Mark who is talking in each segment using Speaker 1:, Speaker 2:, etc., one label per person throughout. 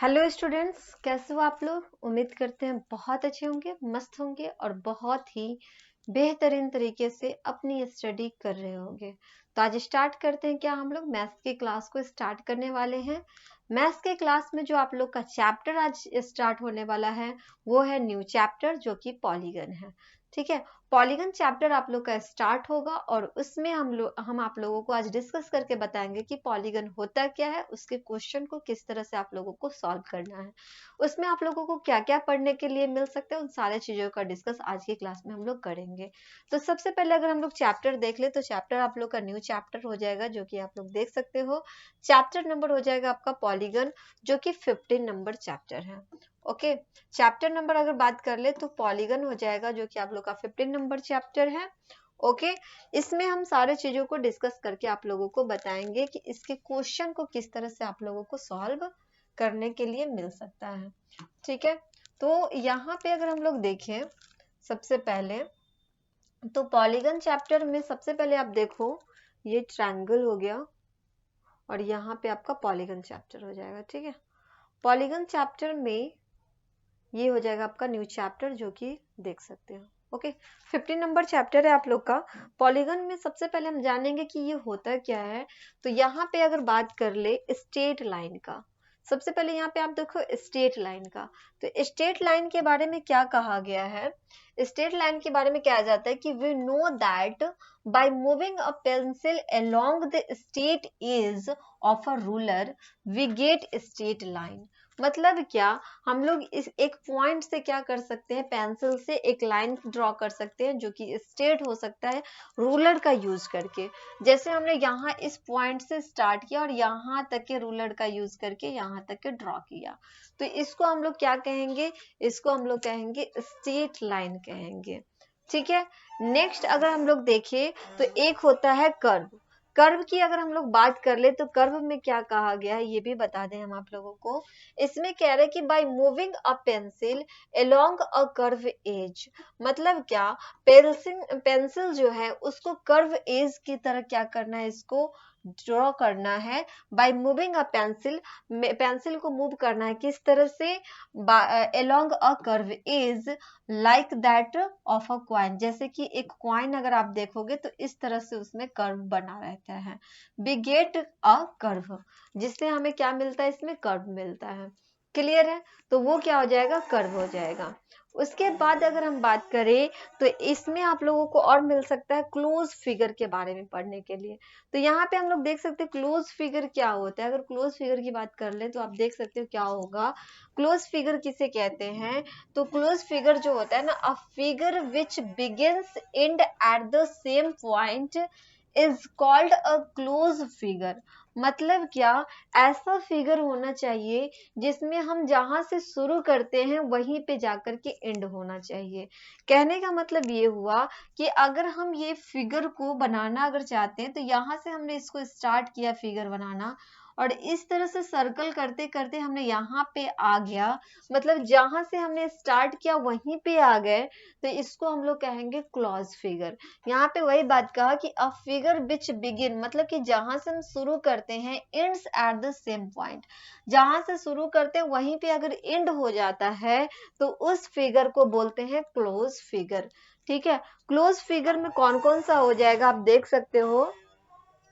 Speaker 1: Hello students, कैसे हो आप लोग। उम्मीद करते हैं बहुत अच्छे होंगे, मस्त होंगे और बहुत ही बेहतरीन तरीके से अपनी स्टडी कर रहे होंगे। तो आज स्टार्ट करते हैं। क्या हम लोग मैथ्स की क्लास को स्टार्ट करने वाले हैं। मैथ्स के क्लास में जो आप लोग का चैप्टर आज स्टार्ट होने वाला है वो है न्यू चैप्टर, जो कि पॉलीगन है। ठीक है, पॉलीगन चैप्टर आप लोग का स्टार्ट होगा और उसमें हम आप लोगों को आज डिस्कस करके बताएंगे कि पॉलीगन होता क्या है, उसके क्वेश्चन को किस तरह से आप लोगों को सॉल्व करना है, उसमें आप लोगों को क्या क्या पढ़ने के लिए मिल सकता है, उन सारे चीजों का डिस्कस आज की क्लास में हम लोग करेंगे। तो सबसे पहले अगर हम लोग चैप्टर देख ले तो चैप्टर आप लोग का न्यू चैप्टर हो जाएगा, जो कि आप लोग देख सकते हो। चैप्टर नंबर हो जाएगा आपका पॉलीगन, जो कि 15 नंबर चैप्टर है। ओके, चैप्टर नंबर अगर बात कर ले तो पॉलीगन हो जाएगा, जो कि आप लोग का 15 नंबर चैप्टर है। ओके, इसमें हम सारे चीजों को डिस्कस करके आप लोगों को बताएंगे कि इसके क्वेश्चन को किस तरह से आप लोगों को सॉल्व करने के लिए मिल सकता है। ठीक है, तो यहाँ पे अगर हम लोग देखें सबसे पहले, तो पॉलीगन चैप्टर में सबसे पहले आप देखो, ये ट्रायंगल हो गया और यहाँ पे आपका पॉलीगन चैप्टर हो जाएगा। ठीक है, पॉलीगन चैप्टर में ये हो जाएगा आपका न्यू चैप्टर, जो कि देख सकते हो। ओके, 15 नंबर चैप्टर है आप लोग का। पॉलीगन में सबसे पहले हम जानेंगे कि ये होता क्या है। तो यहाँ पे अगर बात कर ले स्ट्रेट लाइन का, सबसे पहले यहाँ पे आप देखो स्ट्रेट लाइन का। तो स्ट्रेट लाइन के बारे में क्या कहा गया है, स्ट्रेट लाइन के बारे में क्या जाता है कि we know that by moving a pencil along the straight edge of a ruler we get straight line. मतलब क्या, हम लोग इस एक पॉइंट से क्या कर सकते हैं, पेंसिल से एक लाइन ड्रॉ कर सकते हैं, जो कि स्ट्रेट हो सकता है रूलर का यूज करके। जैसे हमने यहाँ इस पॉइंट से स्टार्ट किया और यहाँ तक के रूलर का यूज करके यहाँ तक के ड्रॉ किया, तो इसको हम लोग क्या कहेंगे, इसको हम लोग कहेंगे स्ट्रेट लाइन कहेंगे। ठीक है, नेक्स्ट अगर हम लोग देखें तो एक होता है कर्व। कर्व की अगर हम लोग बात कर ले तो कर्व में क्या कहा गया है ये भी बता दें हम आप लोगों को। इसमें कह रहे हैं कि by moving a pencil along a curve edge. मतलब क्या, पेंसिल जो है उसको कर्व एज की तरह क्या करना है, इसको ड्रॉ करना है। By moving a pencil, pencil को मूव करना है किस तरह से, along a curve edge like that of a coin. जैसे कि एक क्वाइन अगर आप देखोगे तो इस तरह से उसमें कर्व बना रहता है। वी गेट अ कर्व, जिससे हमें क्या मिलता है, इसमें कर्व मिलता है। क्लियर है, तो वो क्या हो जाएगा, कर्व हो जाएगा। उसके बाद अगर हम बात करें तो इसमें आप लोगों को और मिल सकता है क्लोज फिगर के बारे में पढ़ने के लिए। तो यहाँ पे हम लोग देख सकते हैं क्लोज फिगर क्या होता है। अगर क्लोज फिगर की बात कर ले तो आप देख सकते हो क्या होगा। क्लोज फिगर किसे कहते हैं, तो क्लोज फिगर जो होता है ना, a figure which begins and at the same point is called a close figure. मतलब क्या, ऐसा फिगर होना चाहिए जिसमें हम जहां से शुरू करते हैं वहीं पे जाकर के एंड होना चाहिए। कहने का मतलब ये हुआ कि अगर हम ये फिगर को बनाना अगर चाहते हैं तो यहाँ से हमने इसको स्टार्ट किया फिगर बनाना, और इस तरह से सर्कल करते करते हमने यहाँ पे आ गया, मतलब जहां से हमने स्टार्ट किया वहीं पे आ गए, तो इसको हम लोग कहेंगे क्लोज फिगर। यहाँ पे वही बात कहा कि अ फिगर विच बिगिन, मतलब कि जहां से हम शुरू करते हैं ends at the same point, जहां से शुरू करते हैं वहीं पे अगर एंड हो जाता है तो उस फिगर को बोलते हैं क्लोज फिगर। ठीक है, क्लोज फिगर में कौन कौन सा हो जाएगा आप देख सकते हो।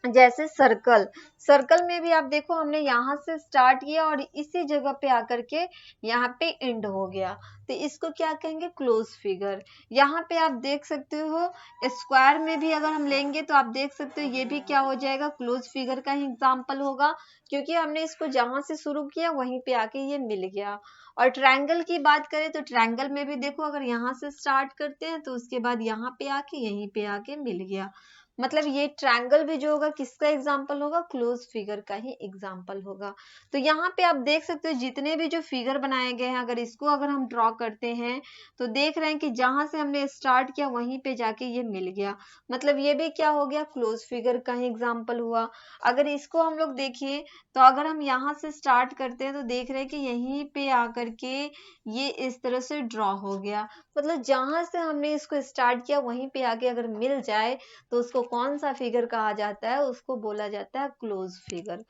Speaker 1: जैसे सर्कल, सर्कल में भी आप देखो हमने यहाँ से स्टार्ट किया और इसी जगह पे आकर के यहाँ पे एंड हो गया, तो इसको क्या कहेंगे, क्लोज फिगर। यहाँ पे आप देख सकते हो स्क्वायर में भी अगर हम लेंगे तो आप देख सकते हो ये भी क्या हो जाएगा, क्लोज फिगर का ही एग्जाम्पल होगा, क्योंकि हमने इसको जहां से शुरू किया वहीं पे आके ये मिल गया। और ट्रायंगल की बात करें तो ट्रायंगल में भी देखो अगर यहाँ से स्टार्ट करते हैं तो उसके बाद यहाँ पे आके यहीं पे आके मिल गया। मतलब ये ट्रायंगल भी जो होगा किसका एग्जाम्पल होगा, क्लोज फिगर का ही एग्जाम्पल होगा। तो यहाँ पे आप देख सकते हो जितने भी जो फिगर बनाए गए हैं, अगर इसको अगर हम ड्रॉ करते हैं तो देख रहे हैं कि जहां से हमने स्टार्ट किया वहीं पे जाके ये मिल गया, मतलब ये भी क्या हो गया, क्लोज फिगर का ही एग्जाम्पल हुआ। अगर इसको हम लोग देखिए तो अगर हम यहाँ से स्टार्ट करते हैं तो देख रहे हैं कि यहीं पे आकर के ये इस तरह से ड्रॉ हो गया, मतलब जहां से हमने इसको स्टार्ट किया वहीं पे आके अगर मिल जाए तो उसको कौन सा फिगर कहा जाता है, उसको बोला जाता है क्लोज फिगर।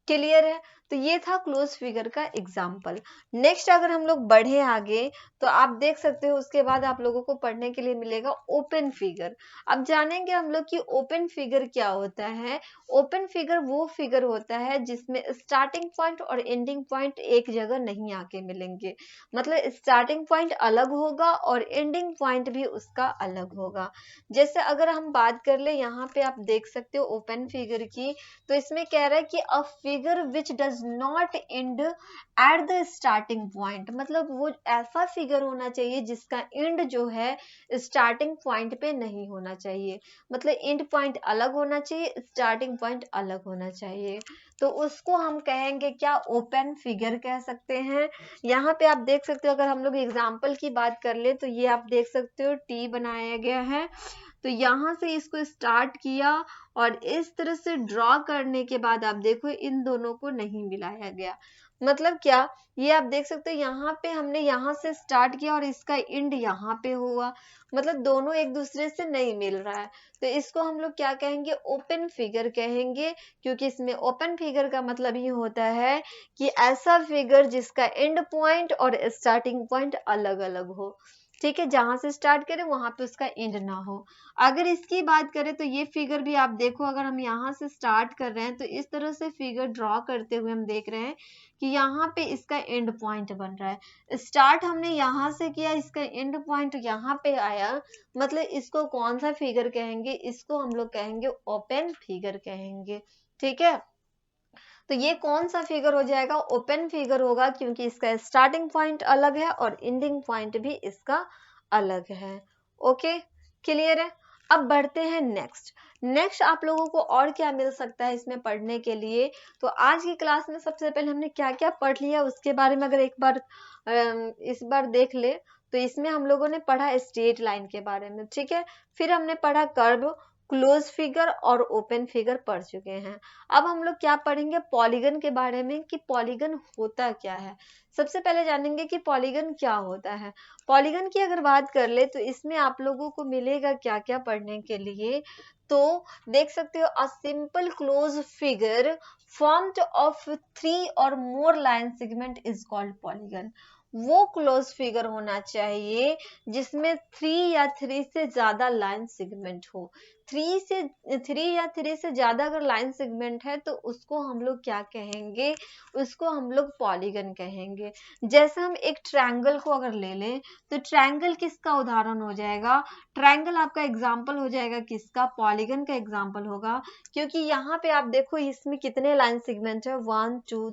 Speaker 1: क्लियर है? तो ये था क्लोज फिगर का एग्जाम्पल। नेक्स्ट अगर हम लोग बढ़े आगे तो आप देख सकते हो उसके बाद आप लोगों को पढ़ने के लिए मिलेगा ओपन फिगर। अब जानेंगे हम लोग कि ओपन फिगर क्या होता है। ओपन फिगर वो फिगर होता है जिसमें स्टार्टिंग पॉइंट और एंडिंग पॉइंट एक जगह नहीं आके मिलेंगे, मतलब स्टार्टिंग पॉइंट अलग होगा और एंडिंग पॉइंट भी उसका अलग होगा। जैसे अगर हम बात कर ले, यहाँ पे आप देख सकते हो ओपन फिगर की, तो इसमें कह रहा है कि a figure which does not and at the starting point, मतलब वो ऐसा फिगर होना चाहिए जिसका एंड जो है स्टार्टिंग पॉइंट पे नहीं होना चाहिए, मतलब एंड पॉइंट अलग होना चाहिए, स्टार्टिंग पॉइंट अलग होना चाहिए। तो उसको हम कहेंगे क्या, ओपन फिगर कह सकते हैं। यहाँ पे आप देख सकते हो, अगर हम लोग एग्जाम्पल की बात कर ले तो ये आप देख सकते हो टी बनाया गया है, तो यहाँ से इसको स्टार्ट किया और इस तरह से ड्रॉ करने के बाद आप देखो इन दोनों को नहीं मिलाया गया। मतलब क्या, ये आप देख सकते हो यहाँ पे हमने यहाँ से स्टार्ट किया और इसका एंड यहाँ पे हुआ, मतलब दोनों एक दूसरे से नहीं मिल रहा है। तो इसको हम लोग क्या कहेंगे, ओपन फिगर कहेंगे, क्योंकि इसमें ओपन फिगर का मतलब ये होता है कि ऐसा फिगर जिसका एंड पॉइंट और स्टार्टिंग पॉइंट अलग अलग हो। ठीक है, जहां से स्टार्ट करें वहां पे उसका एंड ना हो। अगर इसकी बात करें तो ये फिगर भी आप देखो, अगर हम यहाँ से स्टार्ट कर रहे हैं तो इस तरह से फिगर ड्रॉ करते हुए हम देख रहे हैं कि यहाँ पे इसका एंड पॉइंट बन रहा है। स्टार्ट हमने यहाँ से किया, इसका एंड पॉइंट यहाँ पे आया, मतलब इसको कौन सा फिगर कहेंगे, इसको हम लोग कहेंगे ओपन फिगर कहेंगे। ठीक है, तो ये कौन सा फिगर हो जाएगा, ओपन फिगर होगा, क्योंकि इसका स्टार्टिंग पॉइंट अलग है और एंडिंग पॉइंट भी इसका अलग है। ओके, क्लियर है? अब बढ़ते हैं नेक्स्ट। नेक्स्ट आप लोगों को और क्या मिल सकता है इसमें पढ़ने के लिए, तो आज की क्लास में सबसे पहले हमने क्या क्या पढ़ लिया उसके बारे में अगर एक बार इस बार देख ले, तो इसमें हम लोगों ने पढ़ा स्ट्रेट लाइन के बारे में, ठीक है, फिर हमने पढ़ा कर्व, क्लोज फिगर और ओपन फिगर पढ़ चुके हैं। अब हम लोग क्या पढ़ेंगे, पॉलीगन के बारे में, कि पॉलीगन होता क्या है। सबसे पहले जानेंगे कि पॉलीगन क्या होता है। पॉलीगन की अगर बात कर ले तो इसमें आप लोगों को मिलेगा क्या क्या पढ़ने के लिए, तो देख सकते हो, a simple close figure formed of 3 or more line segment is called polygon. वो क्लोज फिगर होना चाहिए जिसमें 3 या 3 से ज्यादा लाइन सेगमेंट हो। 3 या 3 से ज्यादा अगर लाइन सेगमेंट है तो उसको हम लोग क्या कहेंगे, उसको हम लोग पॉलीगन कहेंगे। जैसे हम एक ट्रायंगल को अगर ले लें तो ट्रायंगल किसका उदाहरण हो जाएगा, ट्रायंगल आपका एग्जाम्पल हो जाएगा किसका, पॉलीगन का एग्जाम्पल होगा, क्योंकि यहाँ पे आप देखो इसमें कितने लाइन सेगमेंट है, 1 2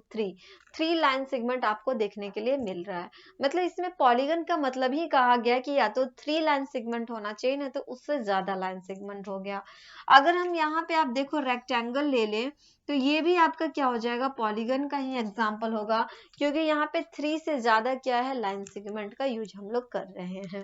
Speaker 1: 3 लाइन सेगमेंट आपको देखने के लिए मिल रहा है। मतलब इसमें पॉलीगन का मतलब ही कहा गया कि या तो 3 लाइन सेगमेंट होना चाहिए, ना तो उससे ज्यादा लाइन सेगमेंट हो गया। अगर हम यहाँ पे आप देखो रेक्टेंगल ले लें तो ये भी आपका क्या हो जाएगा, पॉलीगन का ही एग्जाम्पल होगा, क्योंकि यहाँ पे 3 से ज्यादा क्या है, लाइन सेगमेंट का यूज हम लोग कर रहे हैं।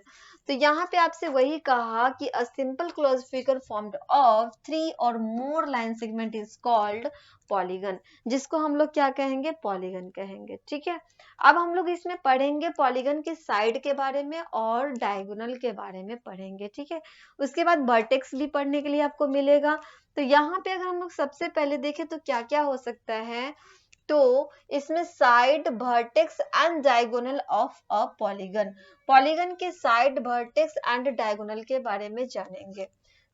Speaker 1: तो यहाँ पे आपसे वही कहा कि a simple close figure formed of 3 or more line segment is called polygon, जिसको हम लोग क्या कहेंगे, पॉलीगन कहेंगे। ठीक है, अब हम लोग इसमें पढ़ेंगे पॉलीगन के साइड के बारे में और डायगोनल के बारे में पढ़ेंगे। ठीक है, उसके बाद वर्टेक्स भी पढ़ने के लिए आपको मिलेगा। तो यहाँ पे अगर हम लोग सबसे पहले देखें तो क्या क्या हो सकता है, तो इसमें side, vertex and diagonal of a polygon, polygon के साइड, वर्टेक्स एंड डायगोनल के बारे में जानेंगे।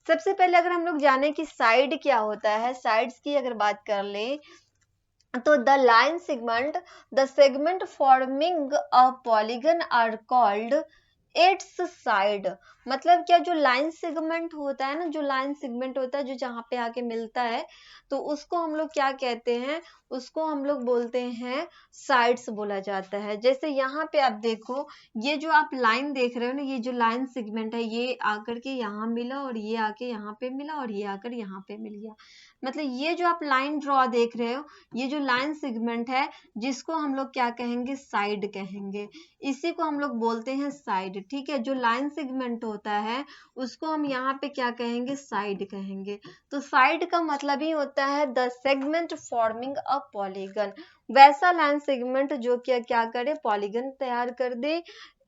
Speaker 1: सबसे पहले अगर हम लोग जाने कि साइड क्या होता है, साइड्स की अगर बात कर ले तो the line segment, the segment forming a polygon are called its side. मतलब क्या, जो लाइन सेगमेंट होता है ना, जो लाइन सेगमेंट होता है जो जहां पे आके मिलता है, तो उसको हम लोग क्या कहते हैं, उसको हम लोग बोलते हैं साइड्स बोला जाता है। जैसे यहाँ पे आप देखो, ये जो आप लाइन देख रहे हो ना, ये जो लाइन सेगमेंट है ये आकर के यहाँ मिला और ये आके यहाँ पे मिला और ये आकर यहाँ पे मिल गया, मतलब ये जो आप लाइन ड्रॉ देख रहे हो, ये जो लाइन सेगमेंट है जिसको हम लोग क्या कहेंगे, साइड कहेंगे, इसी को हम लोग बोलते हैं साइड। ठीक है, जो लाइन सेगमेंट होता है उसको हम यहाँ पे क्या कहेंगे, साइड कहेंगे। तो साइड का मतलब ही होता है the segment forming a polygon, वैसा लाइन सेगमेंट जो क्या क्या करे, पॉलीगन तैयार कर दे,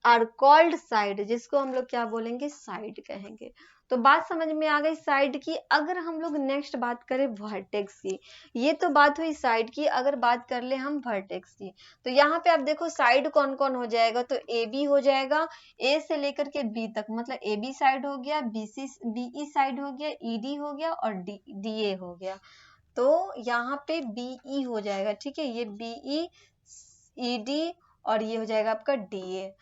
Speaker 1: आर कॉल्ड साइड, जिसको हम लोग क्या बोलेंगे, साइड कहेंगे। तो बात समझ में आ गई साइड की। अगर हम लोग नेक्स्ट बात करें वर्टेक्स की, ये तो बात हुई साइड की, अगर बात कर ले हम वर्टेक्स की, तो यहाँ पे आप देखो साइड कौन कौन हो जाएगा, तो ए बी हो जाएगा, ए से लेकर के बी तक, मतलब ए बी साइड हो गया, बीई साइड हो गया, ईडी हो गया और डी ए हो गया। तो यहाँ पे बीई हो जाएगा, ठीक है, ये बीई ईडी और ये हो जाएगा आपका डीए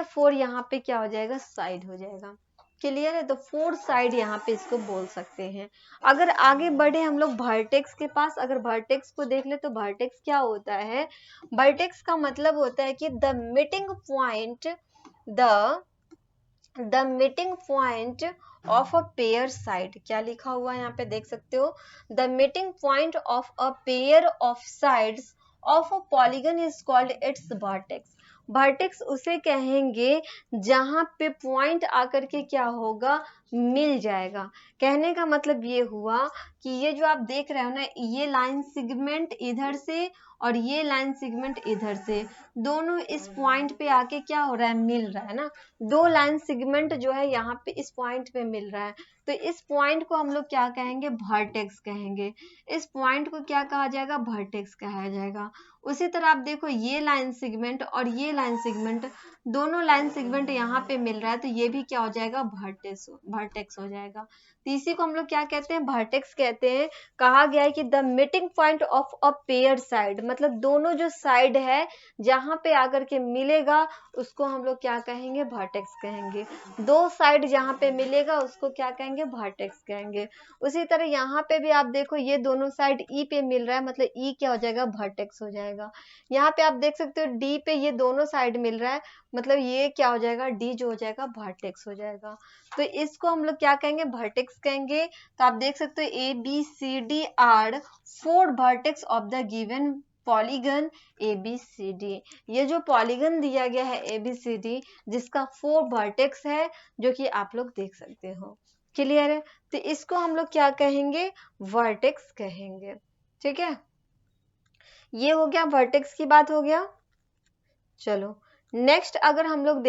Speaker 1: 4 यहाँ पे क्या हो जाएगा, साइड हो जाएगा। क्लियर है, तो 4 साइड यहाँ पे इसको बोल सकते हैं। अगर आगे बढ़े हम लोग वर्टेक्स के पास, अगर वर्टेक्स को देख ले तो वर्टेक्स क्या होता है, वर्टेक्स का मतलब होता है कि the meeting point of a pair side. क्या लिखा हुआ है यहाँ पे देख सकते हो, the meeting point of a pair of sides of a polygon is called its vertex. Vertex उसे कहेंगे जहां पे पॉइंट आकर के क्या होगा, मिल जाएगा। कहने का मतलब ये हुआ कि ये जो आप देख रहे हो ना, ये लाइन सेगमेंट इधर से और ये लाइन सेगमेंट इधर से, दोनों इस पॉइंट पे आके क्या हो रहा है, मिल रहा है ना। दो लाइन सेगमेंट जो है यहाँ पे इस पॉइंट पे मिल रहा है, तो इस पॉइंट को हम लोग क्या कहेंगे, वर्टेक्स कहेंगे। इस पॉइंट को क्या कहा जाएगा, वर्टेक्स कहा जाएगा। उसी तरह आप देखो ये लाइन सेगमेंट और ये लाइन सेगमेंट, दोनों लाइन सेगमेंट यहाँ पे मिल रहा है, तो ये भी क्या हो जाएगा, वर्टेक्स हो जाएगा। तो इसी को हम लोग क्या कहते हैं, वर्टेक्स कहते हैं। कहा गया है कि the meeting point of a pair side, मतलब दोनों जो साइड है जहां पे आकर के मिलेगा उसको हम लोग क्या कहेंगे, वर्टेक्स कहेंगे। दो साइड जहां पे मिलेगा उसको क्या कहेंगे, वर्टेक्स कहेंगे। उसी तरह यहाँ पे भी आप देखो ये दोनों साइड ई पे मिल रहा है, मतलब ई क्या हो जाएगा, वर्टेक्स हो जाएगा। यहाँ पे आप देख सकते हो डी पे ये दोनों साइड मिल रहा है, मतलब ये क्या हो जाएगा, डी जो हो जाएगा वर्टेक्स हो जाएगा। तो इसको हम लोग क्या कहेंगे, वर्टेक्स कहेंगे। तो आप देख सकते हो A B C D are 4 vertex of the given polygon ABCD। ये जो पॉलीगन दिया गया है ABCD जिसका 4 वर्टेक्स है, जो कि आप लोग देख सकते हो। क्लियर है, तो इसको हम लोग क्या कहेंगे, वर्टेक्स कहेंगे। ठीक है, ये हो गया वर्टेक्स की बात हो गया। चलो नेक्स्ट अगर हम लोग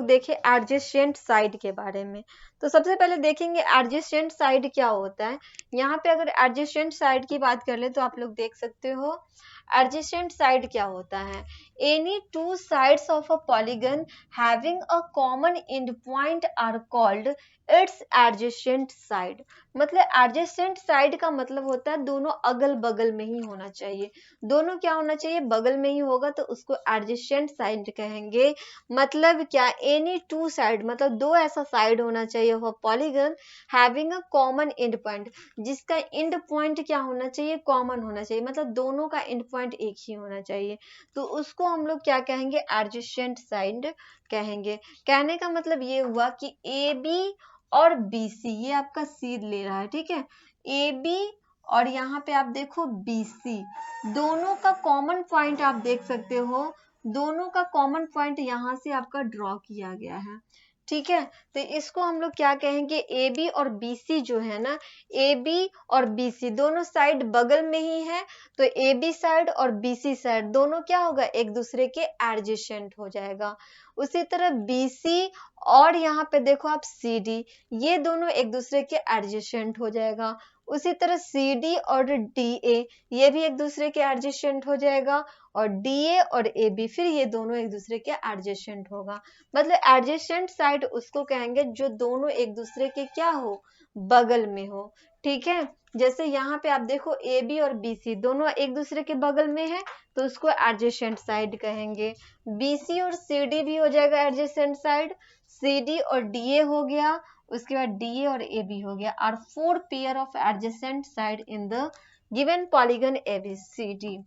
Speaker 1: देखें एडजेसेंट साइड के बारे में, तो सबसे पहले देखेंगे एडजेसेंट साइड क्या होता है। यहाँ पे अगर एडजेसेंट साइड की बात कर ले तो आप लोग देख सकते हो एडजेसेंट साइड क्या होता है, any two sides of a polygon having a common end point are called its adjacent side. मतलब एडजेसेंट साइड का मतलब होता है दोनों अगल बगल में ही होना चाहिए, दोनों क्या होना चाहिए, बगल में ही होगा, तो उसको एडजेसेंट साइड कहेंगे। मतलब क्या, एनी टू साइड मतलब दो ऐसा साइड होना चाहिए of a polygon having a common end point, जिसका एंड पॉइंट क्या होना चाहिए, कॉमन होना चाहिए, मतलब दोनों का एंड पॉइंट एक ही होना चाहिए, तो उसको हम लोग क्या कहेंगे, एडजेसेंट साइड कहेंगे। कहने का मतलब ये हुआ कि ए बी और बी सी, ये आपका सी ले रहा है, ठीक है, ए बी और यहाँ पे आप देखो बी सी, दोनों का कॉमन पॉइंट आप देख सकते हो, दोनों का कॉमन पॉइंट यहाँ से आपका ड्रॉ किया गया है। ठीक है, तो इसको हम लोग क्या कहेंगे, ए बी और बी सी जो है ना, ए बी और बी सी दोनों साइड बगल में ही है, तो ए बी साइड और बी सी साइड दोनों क्या होगा, एक दूसरे के एडजेसेंट हो जाएगा। उसी तरह बी सी और यहाँ पे देखो आप सी डी, ये दोनों एक दूसरे के एडजेसेंट हो जाएगा। उसी तरह सी डी और डी ए, ये भी एक दूसरे के एडजेसेंट हो जाएगा, और डी ए और ए बी फिर ये दोनों एक दूसरे के एडजेसेंट होगा। मतलब एडजेसेंट साइड उसको कहेंगे जो दोनों एक दूसरे के क्या हो, बगल में हो। ठीक है, जैसे यहाँ पे आप देखो ए बी और बी सी दोनों एक दूसरे के बगल में है, तो उसको एडजेसेंट साइड कहेंगे। बी सी और सी डी भी हो जाएगा एडजेसेंट साइड, सी डी और डी ए हो गया, उसके बाद डी ए और ए बी हो गया, are 4 pair of adjacent side in the given polygon ABCD।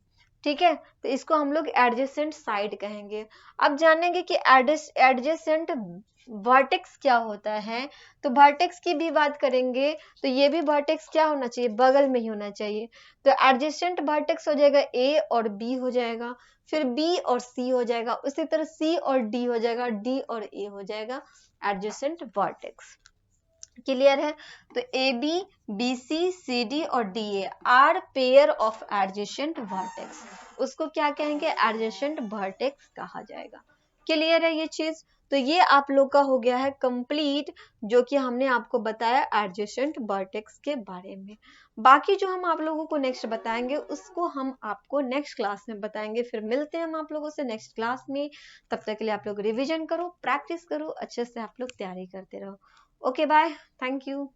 Speaker 1: ठीक है, तो इसको हम लोग एडजेसेंट साइड कहेंगे। अब जानेंगे कि एडजेसेंट वर्टेक्स क्या होता है, तो वर्टेक्स की भी बात करेंगे, तो ये भी वर्टेक्स क्या होना चाहिए, बगल में ही होना चाहिए। तो एडजेसेंट वर्टेक्स हो जाएगा ए और बी हो जाएगा, फिर बी और सी हो जाएगा, उसी तरह सी और डी हो जाएगा, डी और ए हो जाएगा एडजेसेंट वर्टेक्स। क्लियर है, तो A B B C C D और D A are pair of adjacent vertex, उसको क्या कहेंगे, एडजेसेंट वर्टेक्स कहा जाएगा। क्लियर है ये चीज, तो ये आप लोग का हो गया है कंप्लीट, जो कि हमने आपको बताया एडजेसेंट वर्टेक्स के बारे में। बाकी जो हम आप लोगों को नेक्स्ट बताएंगे उसको हम आपको नेक्स्ट क्लास में बताएंगे। फिर मिलते हैं हम आप लोगों से नेक्स्ट क्लास में। तब तक के लिए आप लोग रिवीजन करो, प्रैक्टिस करो, अच्छे से आप लोग तैयारी करते रहो। Okay bye, thank you.